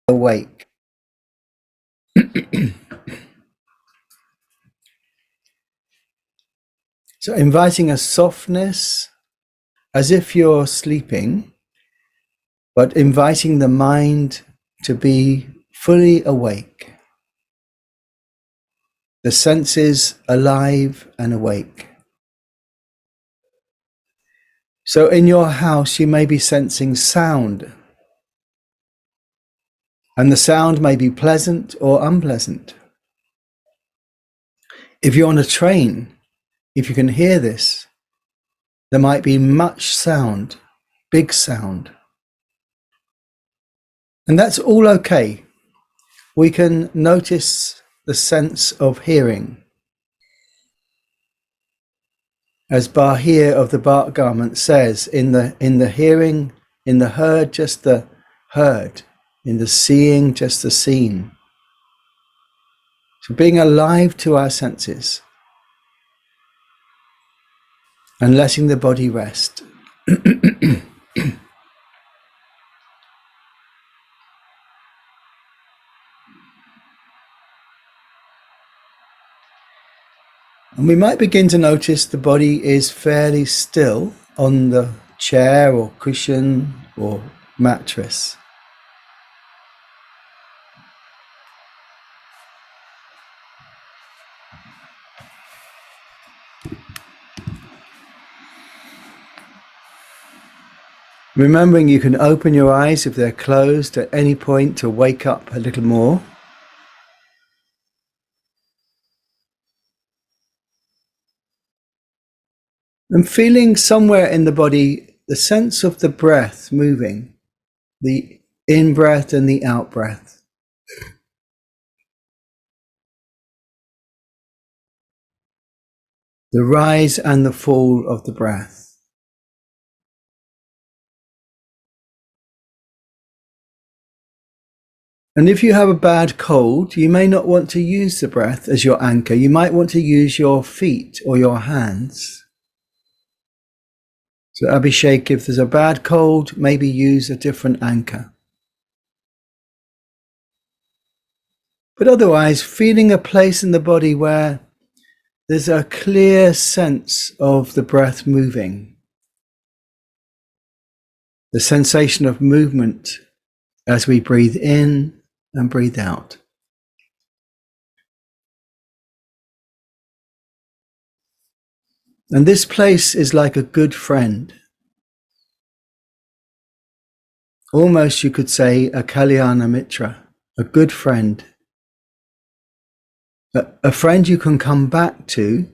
awake. So inviting a softness as if you're sleeping, but inviting the mind to be fully awake. The senses alive and awake. So in your house, you may be sensing sound, and the sound may be pleasant or unpleasant. If you're on a train, if you can hear this, there might be much sound, big sound. And that's all okay. We can notice the sense of hearing. As Bahir of the Bark Garment says, in the hearing, in the heard, just the heard, in the seeing, just the seen. So being alive to our senses and letting the body rest. And we might begin to notice the body is fairly still on the chair or cushion or mattress. Remembering you can open your eyes if they're closed at any point to wake up a little more. And feeling somewhere in the body the sense of the breath moving, the in-breath and the out-breath. The rise and the fall of the breath. And if you have a bad cold, you may not want to use the breath as your anchor. You might want to use your feet or your hands. So Abhishek, if there's a bad cold, maybe use a different anchor. But otherwise, feeling a place in the body where there's a clear sense of the breath moving. The sensation of movement as we breathe in and breathe out. And this place is like a good friend. Almost you could say a Kalyana Mitra, a good friend. A friend you can come back to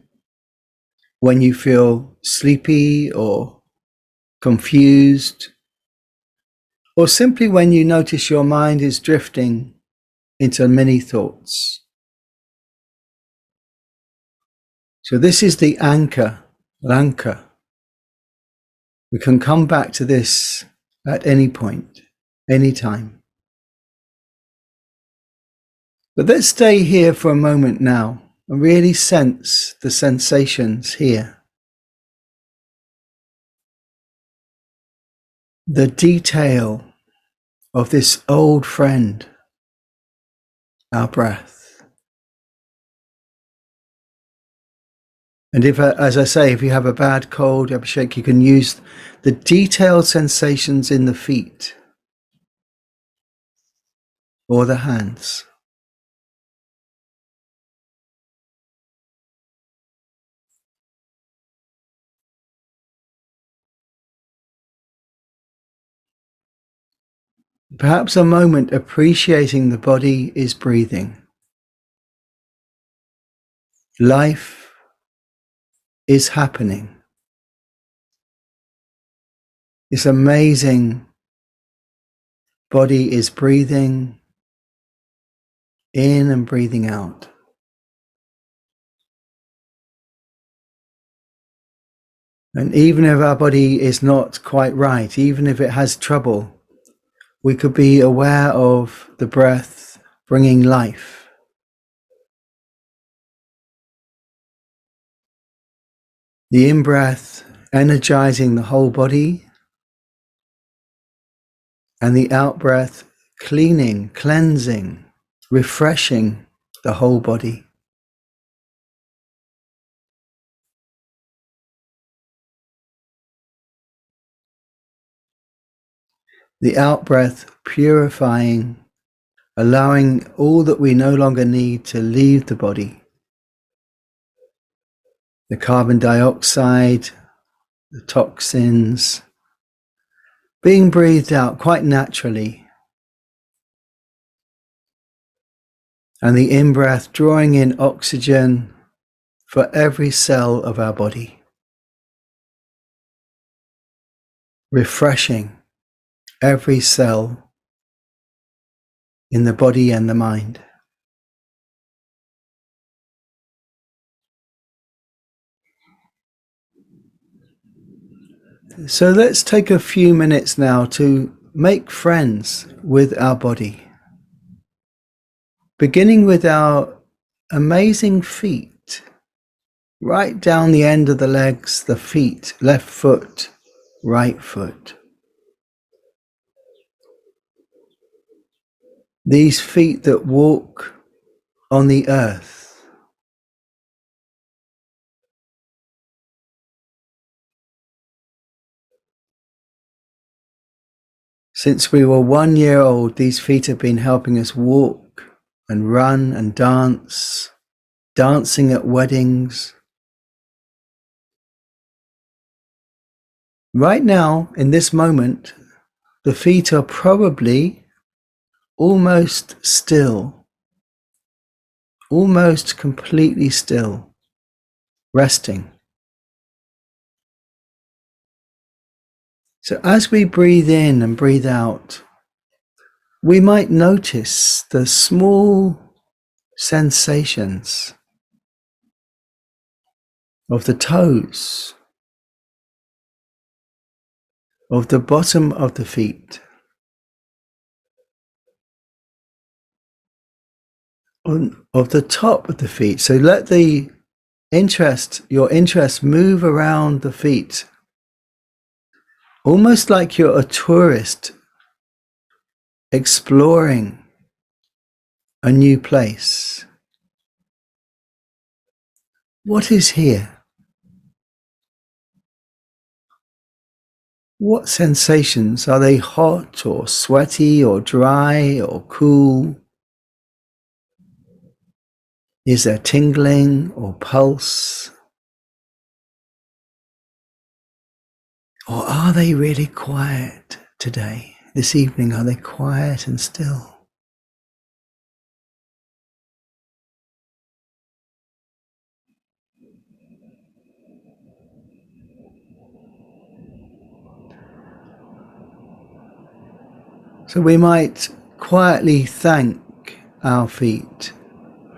when you feel sleepy or confused, or simply when you notice your mind is drifting into many thoughts. So this is the anchor, lanka. We can come back to this at any point, any time. But let's stay here for a moment now and really sense the sensations here. The detail of this old friend, our breath. And if, as I say, if you have a bad cold, Abhishek, you can use the detailed sensations in the feet or the hands. Perhaps a moment appreciating the body is breathing. Life is happening. This amazing body is breathing in and breathing out. And even if our body is not quite right, even if it has trouble, we could be aware of the breath bringing life. The in-breath energizing the whole body, and the out-breath cleaning, cleansing, refreshing the whole body. The out-breath purifying, allowing all that we no longer need to leave the body. The carbon dioxide, the toxins, being breathed out quite naturally. And the in-breath drawing in oxygen for every cell of our body. Refreshing every cell in the body and the mind. So let's take a few minutes now to make friends with our body. Beginning with our amazing feet, right down the end of the legs, the feet, left foot, right foot. These feet that walk on the earth. Since we were 1 year old, these feet have been helping us walk and run and dance, dancing at weddings. Right now, in this moment, the feet are probably almost still, almost completely still, resting. So as we breathe in and breathe out, we might notice the small sensations of the toes, of the bottom of the feet, of the top of the feet. So let your interest move around the feet, almost like you're a tourist exploring a new place. What is here? What sensations? Are they hot or sweaty or dry or cool? Is there tingling or pulse? Or are they really quiet today? This evening, are they quiet and still? So we might quietly thank our feet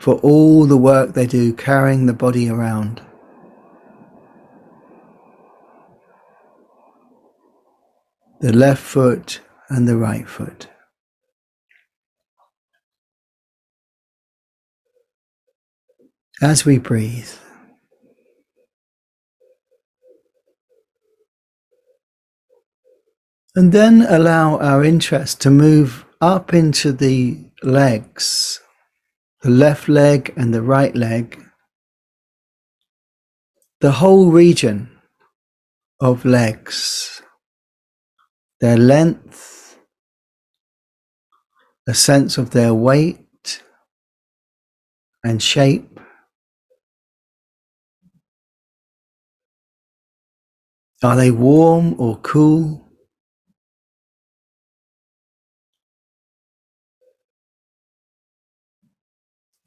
for all the work they do carrying the body around. The left foot and the right foot. As we breathe. And then allow our interest to move up into the legs, the left leg and the right leg, the whole region of legs, their length, a sense of their weight and shape. Are they warm or cool?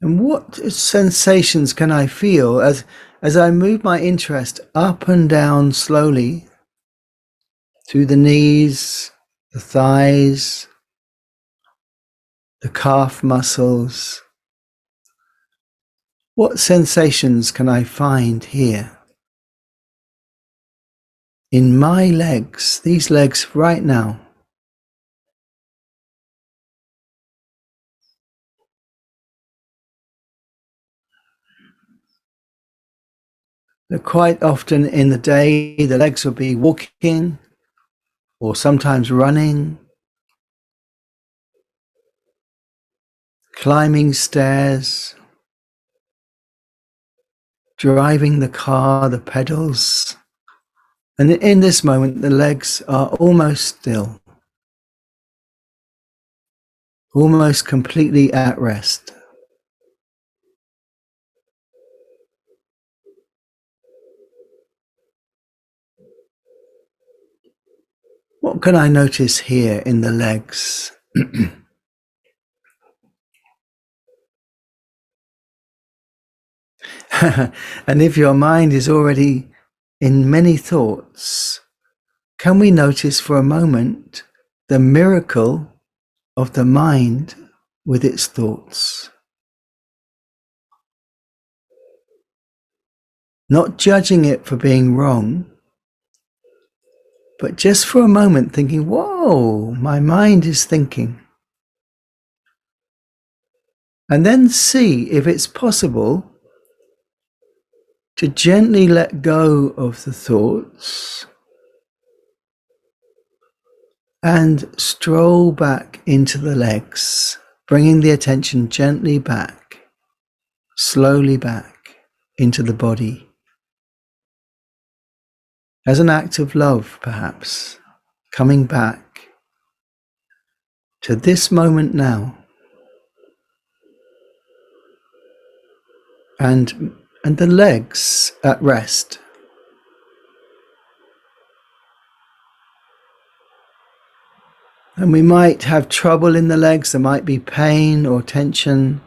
And what sensations can I feel as I move my interest up and down slowly through the knees, the thighs, the calf muscles? What sensations can I find here? In my legs, these legs right now. Quite often in the day, the legs will be walking or sometimes running. climbing stairs, driving the car, the pedals. And in this moment, the legs are almost still, almost completely at rest. What can I notice here in the legs? And if your mind is already in many thoughts, can we notice for a moment the miracle of the mind with its thoughts? Not judging it for being wrong, but just for a moment thinking, whoa, my mind is thinking. And then see if it's possible to gently let go of the thoughts and stroll back into the legs, bringing the attention gently back, slowly back into the body. As an act of love, perhaps, coming back to this moment now, and the legs at rest. And we might have trouble in the legs, there might be pain or tension,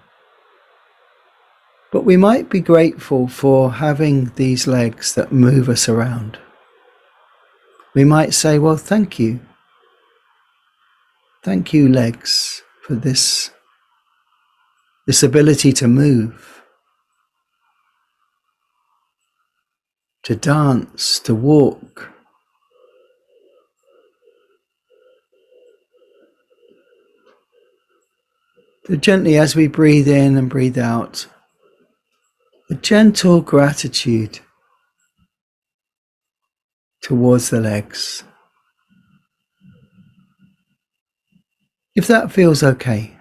but we might be grateful for having these legs that move us around. We might say, well, thank you. Thank you, legs, for this ability to move, to dance, to walk. So gently, as we breathe in and breathe out, a gentle gratitude towards the legs. If that feels okay.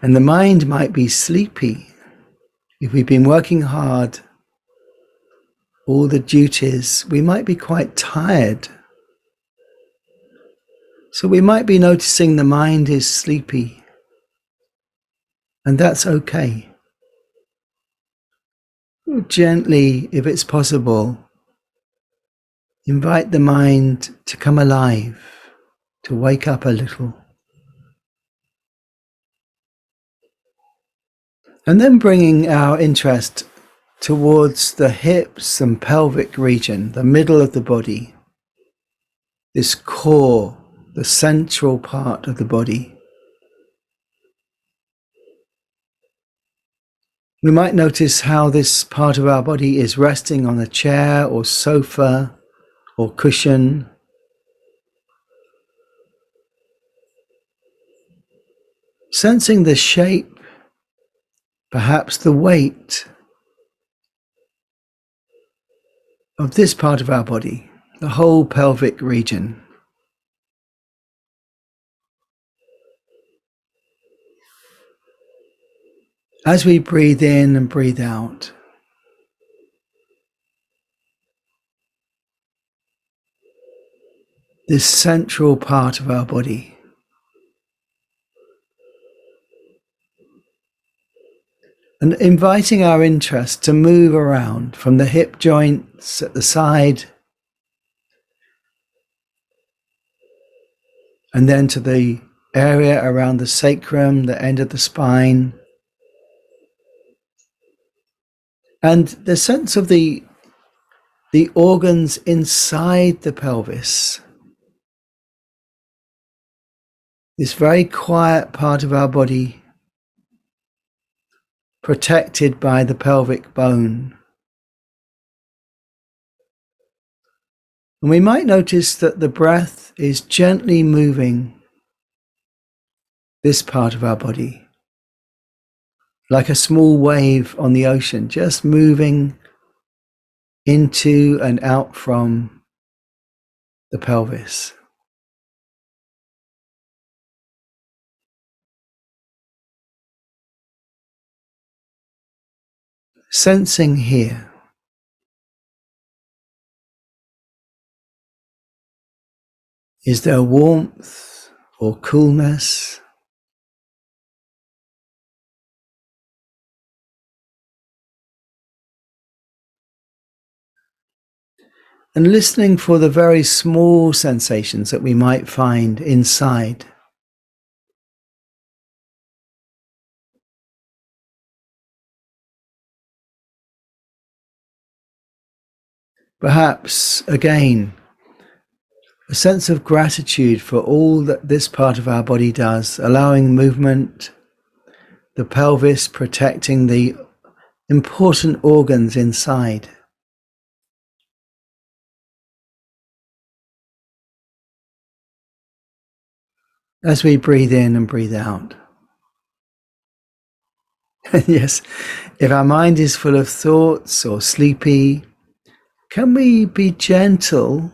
And the mind might be sleepy. If we've been working hard, all the duties, we might be quite tired. So we might be noticing the mind is sleepy. And that's okay. Gently, if it's possible, invite the mind to come alive, to wake up a little. And then bringing our interest towards the hips and pelvic region, the middle of the body, this core, the central part of the body. We might notice how this part of our body is resting on a chair or sofa or cushion. Sensing the shape, perhaps the weight of this part of our body, the whole pelvic region. As we breathe in and breathe out, this central part of our body. And inviting our interest to move around from the hip joints at the side and then to the area around the sacrum, the end of the spine. And the sense of the organs inside the pelvis. This very quiet part of our body, protected by the pelvic bone. And we might notice that the breath is gently moving this part of our body, like a small wave on the ocean, just moving into and out from the pelvis. Sensing here. Is there warmth or coolness? And listening for the very small sensations that we might find inside. Perhaps, again, a sense of gratitude for all that this part of our body does, allowing movement, the pelvis protecting the important organs inside. As we breathe in and breathe out. Yes, if our mind is full of thoughts or sleepy, can we be gentle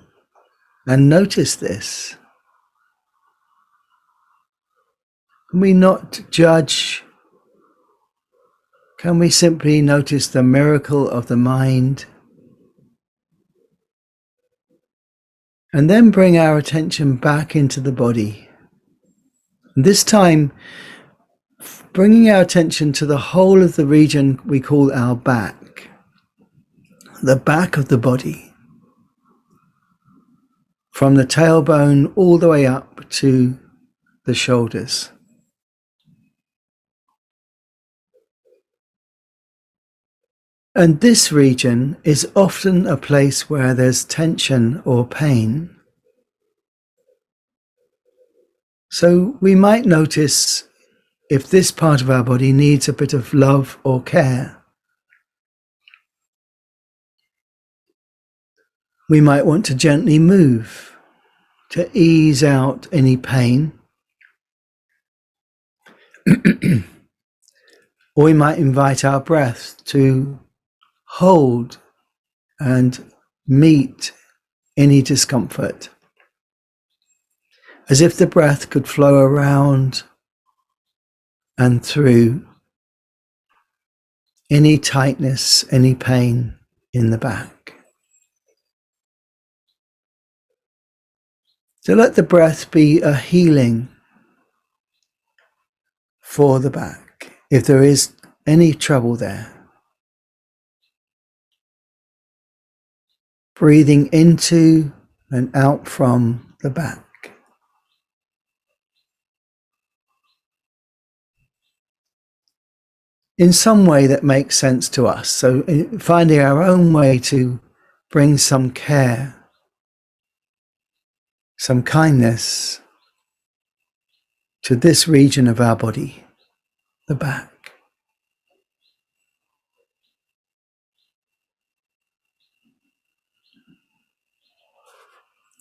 and notice this? Can we not judge? Can we simply notice the miracle of the mind? And then bring our attention back into the body. And this time, bringing our attention to the whole of the region we call our back, the back of the body, from the tailbone all the way up to the shoulders. And this region is often a place where there's tension or pain. So we might notice if this part of our body needs a bit of love or care. We might want to gently move to ease out any pain. Or we might invite our breath to hold and meet any discomfort, as if the breath could flow around and through any tightness, any pain in the back. So let the breath be a healing for the back, if there is any trouble there. Breathing into and out from the back. In some way that makes sense to us. So finding our own way to bring some care, some kindness to this region of our body, the back.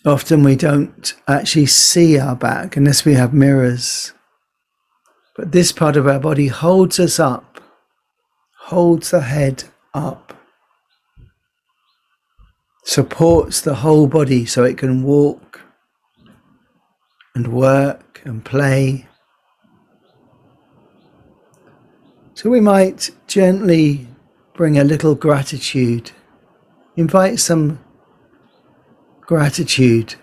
Often we don't actually see our back unless we have mirrors. But this part of our body holds us up, holds the head up, supports the whole body so it can walk and work and play. So we might gently bring a little gratitude, invite some gratitude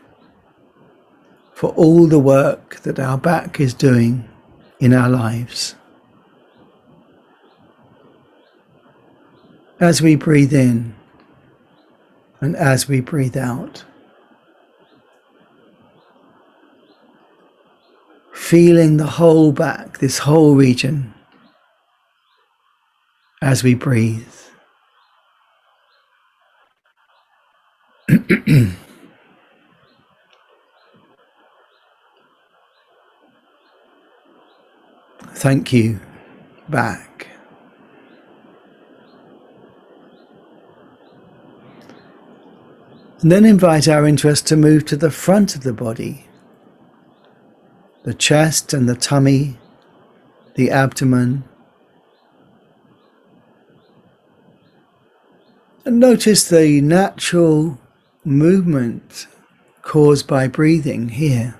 for all the work that our back is doing in our lives. As we breathe in and as we breathe out, feeling the whole back, this whole region, as we breathe. Thank you, back. And then invite our interest to move to the front of the body, the chest and the tummy, the abdomen. And notice the natural movement, caused by breathing here.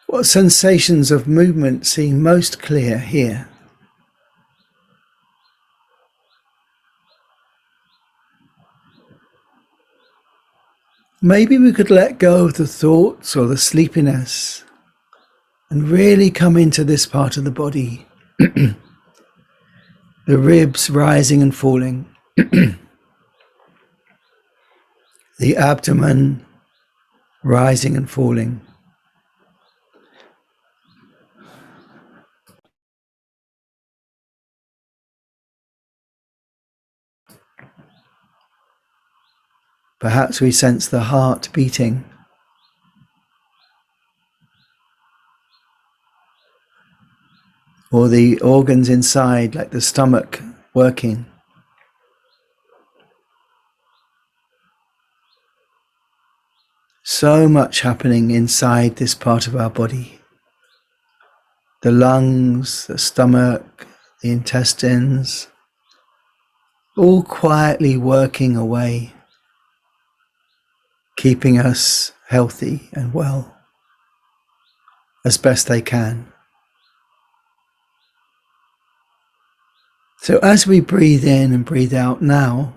What sensations of movement seem most clear here? Maybe we could let go of the thoughts or the sleepiness and really come into this part of the body. The ribs rising and falling, the abdomen rising and falling. Perhaps we sense the heart beating, or the organs inside, like the stomach, working. So much happening inside this part of our body. The lungs, the stomach, the intestines, all quietly working away, keeping us healthy and well as best they can. So as we breathe in and breathe out now,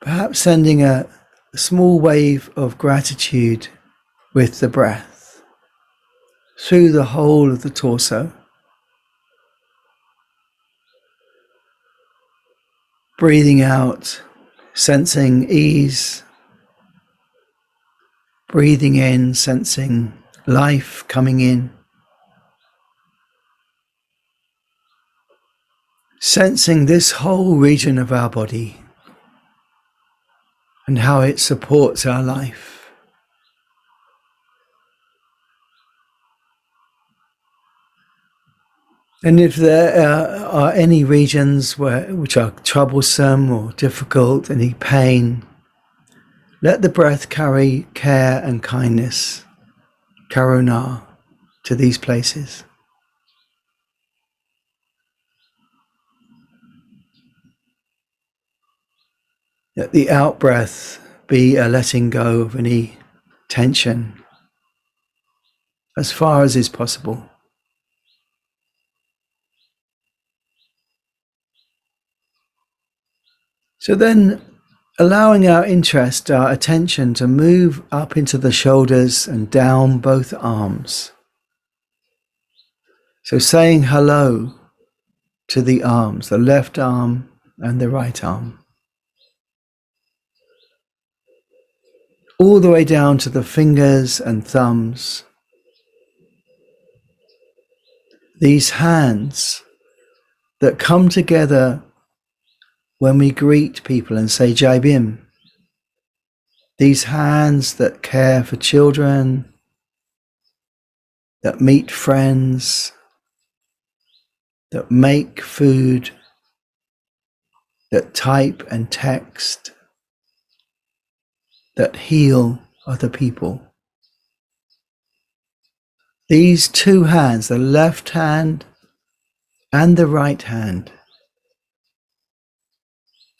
perhaps sending a small wave of gratitude with the breath through the whole of the torso. Breathing out, sensing ease. Breathing in, sensing life coming in. Sensing this whole region of our body and how it supports our life. And if there are any regions which are troublesome or difficult, any pain, let the breath carry care and kindness, karuna, to these places. Let the out-breath be a letting go of any tension as far as is possible. So then, allowing our interest, our attention to move up into the shoulders and down both arms. So saying hello to the arms, the left arm and the right arm. All the way down to the fingers and thumbs. These hands that come together when we greet people and say Jai Bhim. These hands that care for children, that meet friends, that make food, that type and text, that heal other people. These two hands, the left hand and the right hand,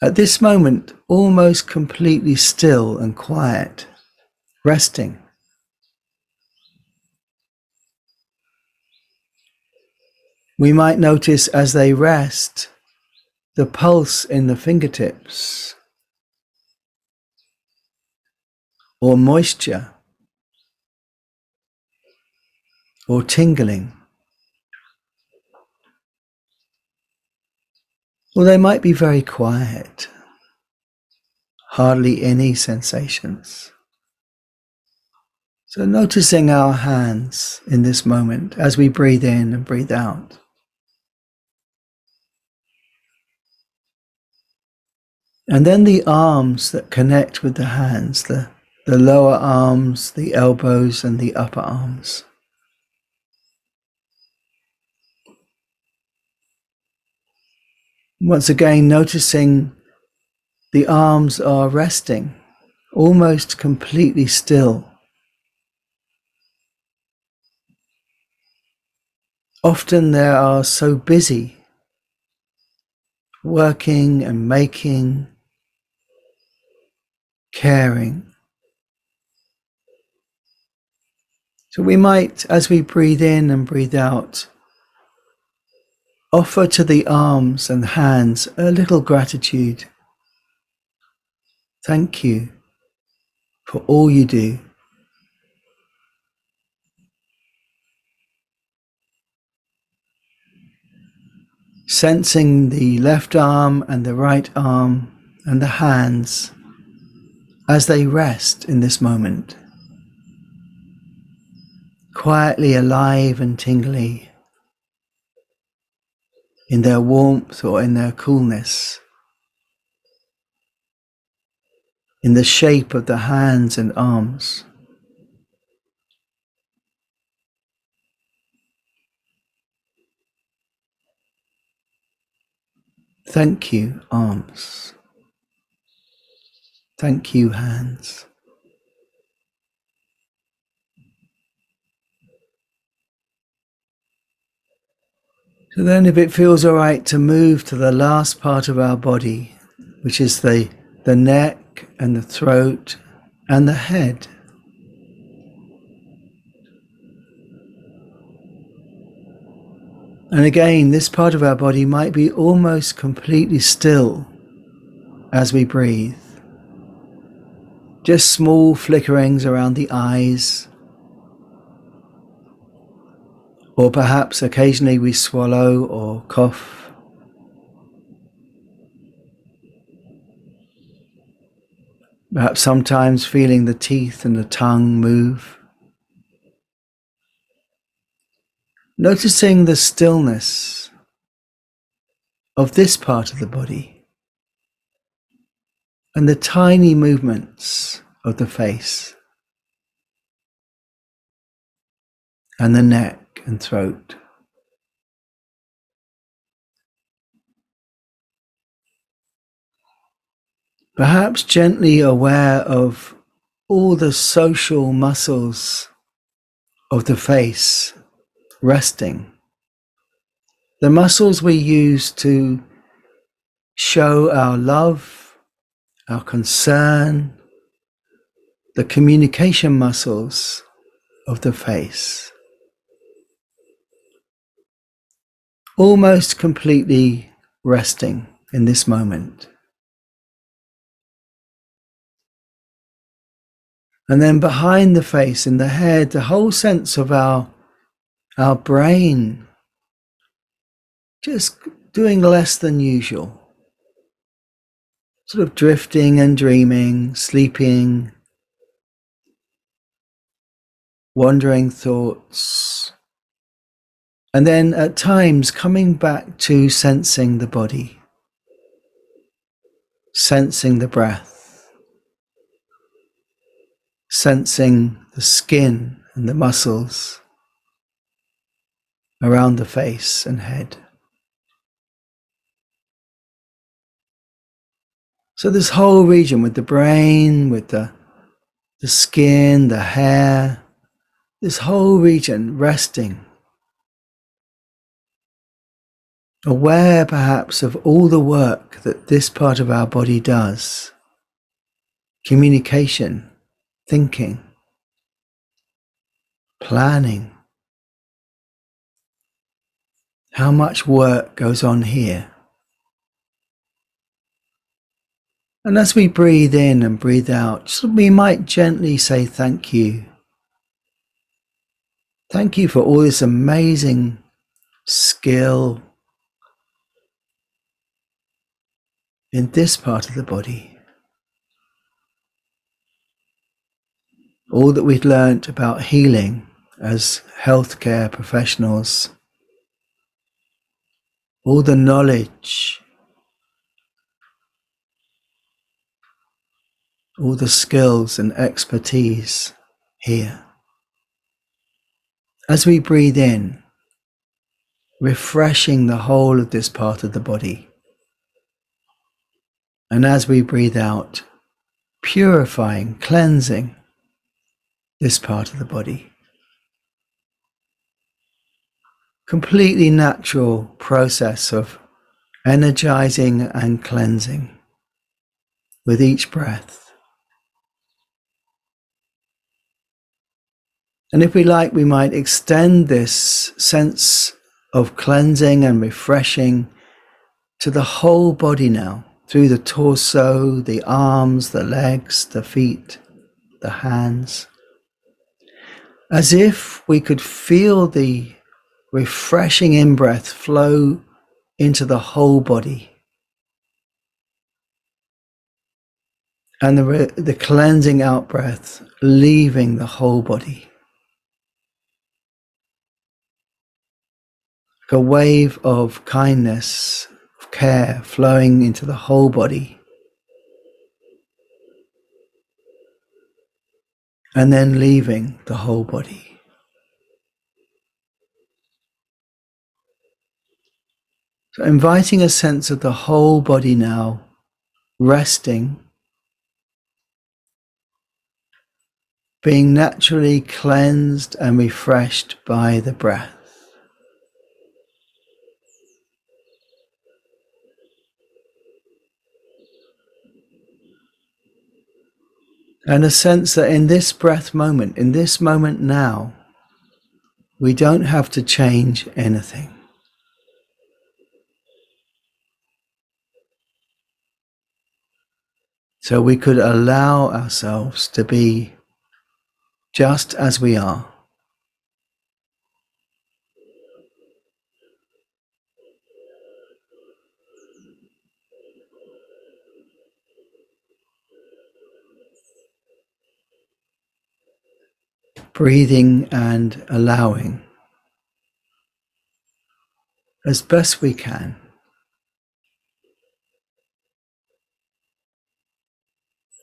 at this moment almost completely still and quiet, resting. We might notice as they rest the pulse in the fingertips or moisture or tingling. Or they might be very quiet, hardly any sensations. So noticing our hands in this moment as we breathe in and breathe out. And then the arms that connect with the hands, the lower arms, the elbows and the upper arms. Once again, noticing the arms are resting, almost completely still. Often they are so busy working and making, caring. So we might, as we breathe in and breathe out, offer to the arms and hands a little gratitude. Thank you for all you do. Sensing the left arm and the right arm and the hands as they rest in this moment, quietly alive and tingly in their warmth or in their coolness, in the shape of the hands and arms. Thank you, arms. Thank you, hands. So then if it feels all right to move to the last part of our body, which is the neck and the throat and the head. And again, this part of our body might be almost completely still as we breathe. Just small flickerings around the eyes, or perhaps occasionally we swallow or cough. Perhaps sometimes feeling the teeth and the tongue move. Noticing the stillness of this part of the body and the tiny movements of the face and the neck and throat. Perhaps gently aware of all the social muscles of the face resting. The muscles we use to show our love, our concern, the communication muscles of the face. Almost completely resting in this moment. And then behind the face, in the head, the whole sense of our brain just doing less than usual. Sort of drifting and dreaming, sleeping, wandering thoughts. And then at times coming back to sensing the body, sensing the breath, sensing the skin and the muscles around the face and head. So this whole region with the brain, with the skin, the hair, this whole region resting, aware perhaps of all the work that this part of our body does. Communication, thinking, planning. How much work goes on here? And as we breathe in and breathe out, we might gently say thank you. Thank you for all this amazing skill in this part of the body. All that we've learnt about healing as healthcare professionals, all the knowledge, all the skills and expertise here. As we breathe in, refreshing the whole of this part of the body. And as we breathe out, purifying, cleansing this part of the body. Completely natural process of energizing and cleansing with each breath. And if we like, we might extend this sense of cleansing and refreshing to the whole body now, through the torso, the arms, the legs, the feet, the hands, as if we could feel the refreshing in-breath flow into the whole body, and the cleansing out-breath leaving the whole body. Like a wave of kindness, of care flowing into the whole body, and then leaving the whole body. So inviting a sense of the whole body now resting, being naturally cleansed and refreshed by the breath. And a sense that in this breath moment, in this moment now, we don't have to change anything. So we could allow ourselves to be just as we are. Breathing and allowing as best we can.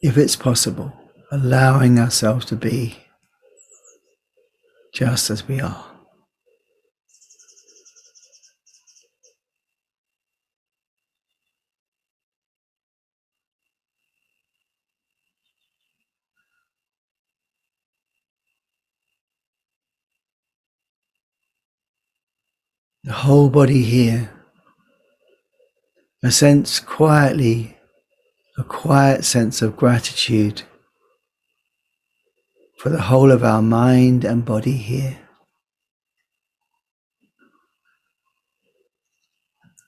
If it's possible, allowing ourselves to be just as we are. The whole body here, a sense quietly, a quiet sense of gratitude for the whole of our mind and body here.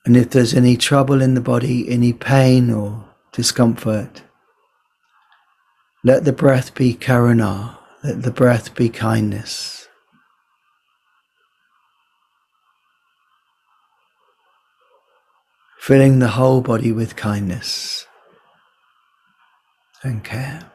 And if there's any trouble in the body, any pain or discomfort, let the breath be karuna, let the breath be kindness. Filling the whole body with kindness and care.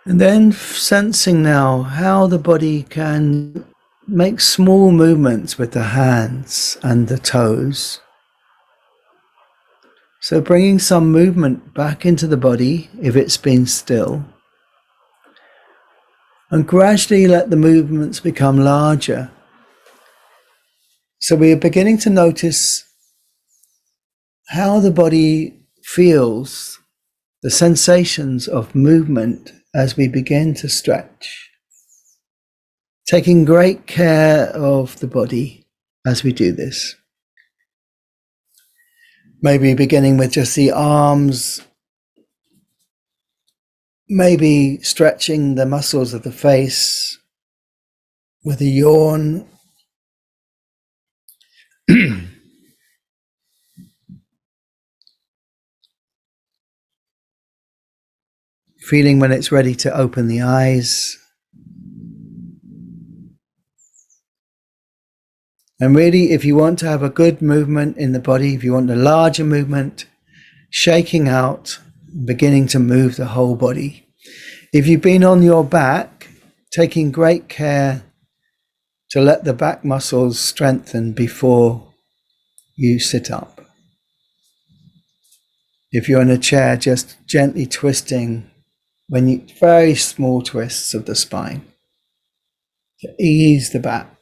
And then sensing now how the body can make small movements with the hands and the toes. So bringing some movement back into the body if it's been still. And gradually let the movements become larger. So we are beginning to notice how the body feels, the sensations of movement as we begin to stretch. Taking great care of the body as we do this. Maybe beginning with just the arms, maybe stretching the muscles of the face with a yawn. Feeling when it's ready to open the eyes. And really, if you want to have a good movement in the body, if you want a larger movement, shaking out, beginning to move the whole body. If you've been on your back, taking great care to let the back muscles strengthen before you sit up. If you're in a chair, just gently twisting very small twists of the spine to ease the back.